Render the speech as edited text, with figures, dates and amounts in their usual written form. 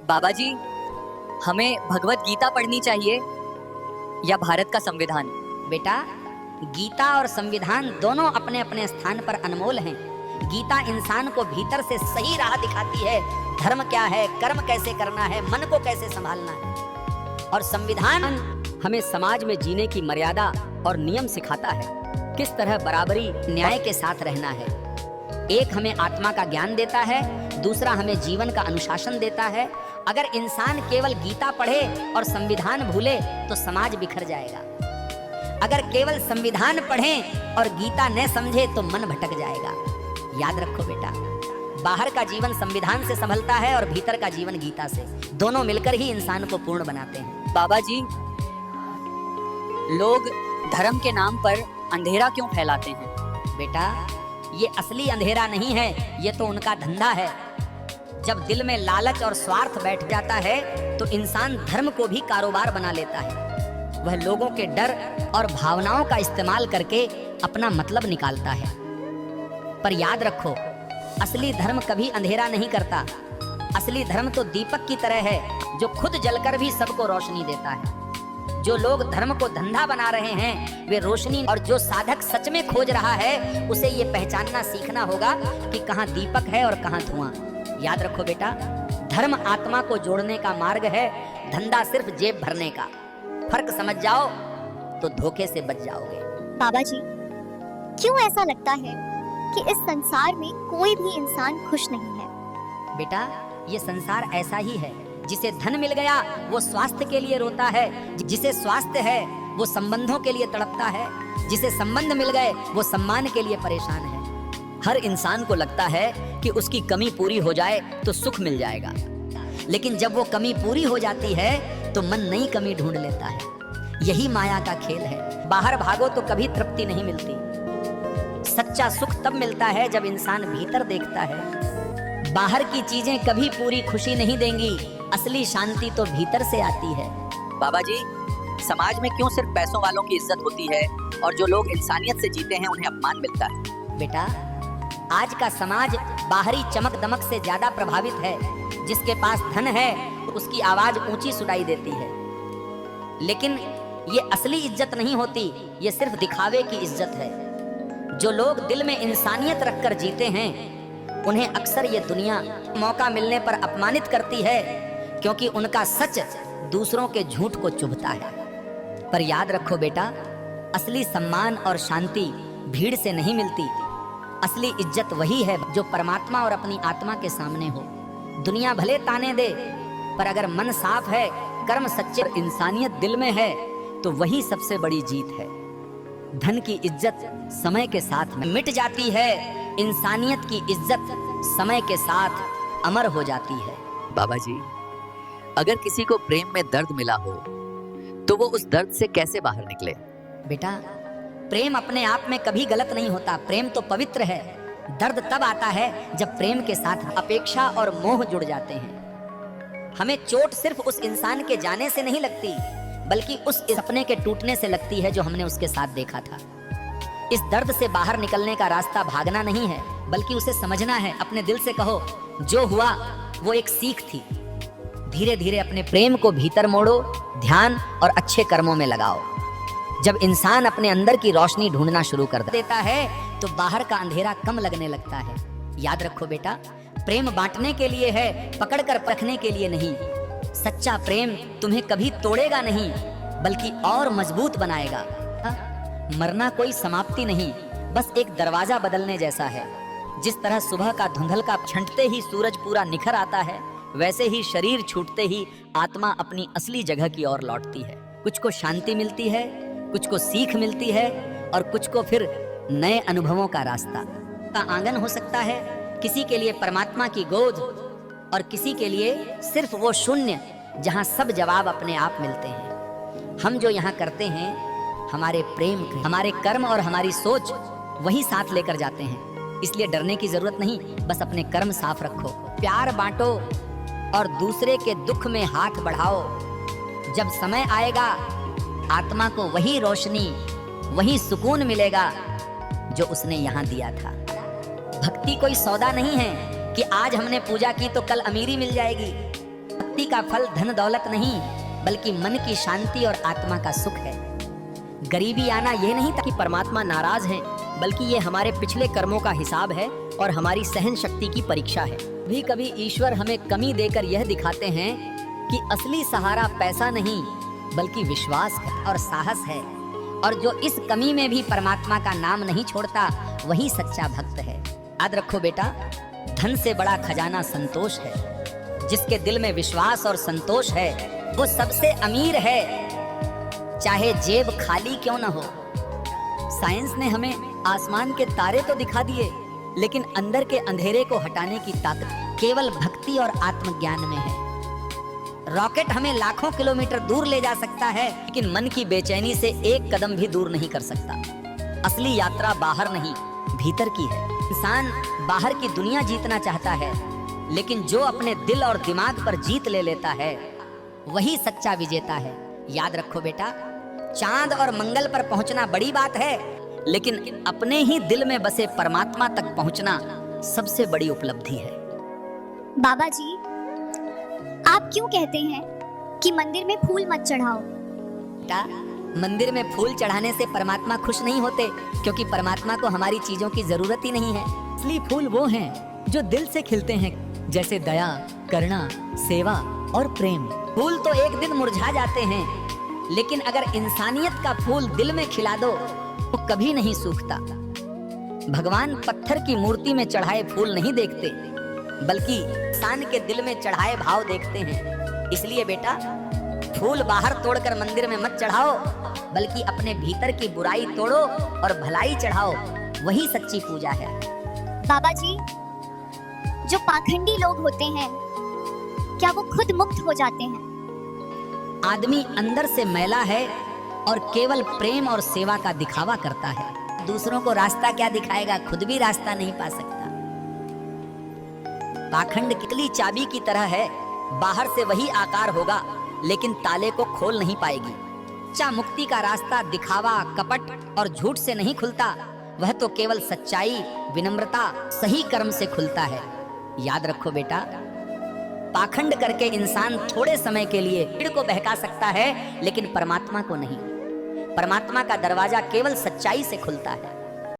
बाबा जी, हमें भगवत गीता पढ़नी चाहिए या भारत का संविधान? बेटा, गीता और संविधान दोनों अपने अपने स्थान पर अनमोल हैं। गीता इंसान को भीतर से सही राह दिखाती है, धर्म क्या है, कर्म कैसे करना है, मन को कैसे संभालना है। और संविधान हमें समाज में जीने की मर्यादा और नियम सिखाता है, किस तरह बराबरी न्याय के साथ रहना है। एक हमें आत्मा का ज्ञान देता है, दूसरा हमें जीवन का अनुशासन देता है। अगर इंसान केवल गीता पढ़े और संविधान भूले तो समाज बिखर जाएगा। अगर केवल संविधान पढ़ें और गीता न समझे तो मन भटक जाएगा। याद रखो बेटा, बाहर का जीवन संविधान से संभलता है और भीतर का जीवन गीता से। दोनों मिलकर ही इंसान को पूर्ण बनाते हैं। बाबा जी, लोग धर्म के नाम पर अंधेरा क्यों फैलाते हैं? बेटा, ये असली अंधेरा नहीं है, ये तो उनका धंधा है। जब दिल में लालच और स्वार्थ बैठ जाता है तो इंसान धर्म को भी कारोबार बना लेता है। वह लोगों के डर और भावनाओं का इस्तेमाल करके अपना मतलब निकालता है। पर याद रखो, असली धर्म कभी अंधेरा नहीं करता। असली धर्म तो दीपक की तरह है जो खुद जलकर भी सबको रोशनी देता है। जो लोग धर्म को धंधा बना रहे हैं वे रोशनी, और जो साधक सच में खोज रहा है उसे ये पहचानना सीखना होगा कि कहाँ दीपक है और कहाँ धुआं। याद रखो बेटा, धर्म आत्मा को जोड़ने का मार्ग है, धंधा सिर्फ जेब भरने का। फर्क समझ जाओ तो धोखे से बच जाओगे। बाबा जी, क्यों ऐसा लगता है कि इस संसार में कोई भी इंसान खुश नहीं है? बेटा, ये संसार ऐसा ही है। जिसे धन मिल गया वो स्वास्थ्य के लिए रोता है, जिसे स्वास्थ्य है वो संबंधों के लिए तड़पता है, जिसे संबंध मिल गए वो सम्मान के लिए परेशान है। हर इंसान को लगता है कि उसकी कमी पूरी हो जाए तो सुख मिल जाएगा, लेकिन जब वो कमी पूरी हो जाती है तो मन नई कमी ढूंढ लेता है। यही माया का खेल है। बाहर भागो तो कभी तृप्ति नहीं मिलती। सच्चा सुख तब मिलता है जब इंसान भीतर देखता है। बाहर की चीजें कभी पूरी खुशी नहीं देंगी, असली शांति तो भीतर से आती है। बाबा जी, समाज में क्यों सिर्फ पैसों वालों की इज्जत होती है और जो लोग इंसानियत से जीते हैं उन्हें अपमान मिलता है? बेटा, आज का समाज बाहरी चमक दमक से ज्यादा प्रभावित है। जिसके पास धन है उसकी आवाज ऊंची सुनाई देती है, लेकिन ये असली इज्जत नहीं होती, ये सिर्फ दिखावे की इज्जत है। जो लोग दिल में इंसानियत रखकर जीते हैं उन्हें अक्सर ये दुनिया मौका मिलने पर अपमानित करती है, क्योंकि उनका सच दूसरों के झूठ को चुभता है। पर याद रखो बेटा, असली सम्मान और शांति भीड़ से नहीं मिलती। असली इज्जत वही है जो परमात्मा और अपनी आत्मा के सामने हो। दुनिया भले ताने दे, पर अगर मन साफ है, कर्म सच्चे, इंसानियत दिल में है तो वही सबसे बड़ी जीत है। धन की इज्जत समय के साथ मिट जाती है, इंसानियत की इज्जत समय के साथ अमर हो जाती है। बाबा जी, अगर किसी को प्रेम में दर्द मिला हो तो वो उस दर्द से कैसे बाहर निकले? बेटा, प्रेम अपने आप में कभी गलत नहीं होता। प्रेम तो पवित्र है। दर्द तब आता है जब प्रेम के साथ अपेक्षा और मोह जुड़ जाते हैं। हमें चोट सिर्फ उस इंसान के जाने से नहीं लगती, बल्कि उस सपने के टूटने से लगती है जो हमने उसके साथ देखा था। इस दर्द से बाहर निकलने का रास्ता भागना नहीं है, बल्कि उसे समझना है। अपने दिल से कहो, जो हुआ वो एक सीख थी। धीरे धीरे अपने प्रेम को भीतर मोड़ो, ध्यान और अच्छे कर्मों में लगाओ। जब इंसान अपने अंदर की रोशनी ढूंढना शुरू कर देता है तो बाहर का अंधेरा कम लगने लगता है। याद रखो बेटा, प्रेम बांटने के लिए है, पकड़कर परखने के लिए नहीं। सच्चा प्रेम तुम्हें कभी तोड़ेगा नहीं, बल्कि और मजबूत बनाएगा। मरना कोई समाप्ति नहीं, बस एक दरवाजा बदलने जैसा है। जिस तरह सुबह का धुंधलका छंटते ही सूरज पूरा निखर आता है, वैसे ही शरीर छूटते ही आत्मा अपनी असली जगह की ओर लौटती है। कुछ को शांति मिलती है, कुछ को सीख मिलती है, और कुछ को फिर नए अनुभवों का रास्ता का आंगन हो सकता है। किसी के लिए परमात्मा की गोद, और किसी के लिए सिर्फ वो शून्य जहां सब जवाब अपने आप मिलते हैं। हम जो यहाँ करते हैं, हमारे प्रेम, हमारे कर्म और हमारी सोच वही साथ लेकर जाते हैं। इसलिए डरने की जरूरत नहीं, बस अपने कर्म साफ रखो, प्यार बांटो और दूसरे के दुख में हाथ बढ़ाओ। जब समय आएगा आत्मा को वही रोशनी, वही सुकून मिलेगा जो उसने यहाँ दिया था। भक्ति कोई सौदा नहीं है कि आज हमने पूजा की तो कल अमीरी मिल जाएगी। भक्ति का फल धन दौलत नहीं, बल्कि मन की शांति और आत्मा का सुख है। गरीबी आना यह नहीं था कि परमात्मा नाराज हैं, बल्कि ये हमारे पिछले कर्मों का हिसाब है और हमारी सहन शक्ति की परीक्षा है। भी कभी ईश्वर हमें कमी देकर यह दिखाते हैं कि असली सहारा पैसा नहीं, बल्कि विश्वास और साहस है। और जो इस कमी में भी परमात्मा का नाम नहीं छोड़ता, वही सच्चा भक्त है। याद रखो बेटा, धन से बड़ा खजाना संतोष है। जिसके दिल में विश्वास और संतोष है, वो सबसे अमीर है, चाहे जेब खाली क्यों न हो। साइंस ने हमें आसमान के तारे तो दिखा दिए, लेकिन अंदर के अंधेरे को हटाने की ताकत केवल भक्ति और आत्मज्ञान में है। रॉकेट हमें लाखों किलोमीटर दूर ले जा सकता है, लेकिन मन की बेचैनी से एक कदम भी दूर नहीं कर सकता। असली यात्रा बाहर नहीं, भीतर की है। इंसान बाहर की दुनिया जीतना चाहता है, लेकिन जो अपने दिल और दिमाग पर जीत ले लेता है, वही सच्चा विजेता है। याद रखो बेटा, चांद और मंगल पर पहुंचना बड़ी बात है, लेकिन अपने ही दिल में बसे परमात्मा तक पहुंचना सबसे बड़ी उपलब्धि है। बाबा जी, आप क्यों कहते हैं कि मंदिर में फूल मत चढ़ाओ? बेटा, मंदिर में फूल चढ़ाने से परमात्मा खुश नहीं होते, क्योंकि परमात्मा को हमारी चीजों की जरूरत ही नहीं है। असली फूल वो हैं जो दिल से खिलते हैं, जैसे दया, करुणा, सेवा और प्रेम। फूल तो एक दिन मुरझा जाते हैं, लेकिन अगर इंसानियत का फूल दिल में खिला दो तो कभी नहीं सूखता। भगवान पत्थर की मूर्ति में चढ़ाए फूल नहीं देखते, बल्कि इंसान के दिल में चढ़ाए भाव देखते हैं। इसलिए बेटा, फूल बाहर तोड़कर मंदिर में मत चढ़ाओ, बल्कि अपने भीतर की बुराई तोड़ो और भलाई चढ़ाओ, वही सच्ची पूजा है। बाबा जी, जो पाखंडी लोग होते हैं, क्या वो खुद मुक्त हो जाते हैं? आदमी अंदर से मैला है और केवल प्रेम और सेवा का दिखावा करता है। दूसरों को रास्ता क्या दिखाएगा, खुद भी रास्ता नहीं पा सकता। पाखंड कितली चाबी की तरह है, बाहर से वही आकार होगा, लेकिन ताले को खोल नहीं पाएगी। सच्चा मुक्ति का रास्ता दिखावा, कपट और झूठ से नहीं खुलता, वह तो केवल सच्चाई, विनम्रता, सही कर्म से खुलता है। याद रखो बेटा, पाखंड करके इंसान थोड़े समय के लिए भीड़ को बहका सकता है, लेकिन परमात्मा को नहीं। परमात्मा का दरवाजा केवल सच्चाई से खुलता है।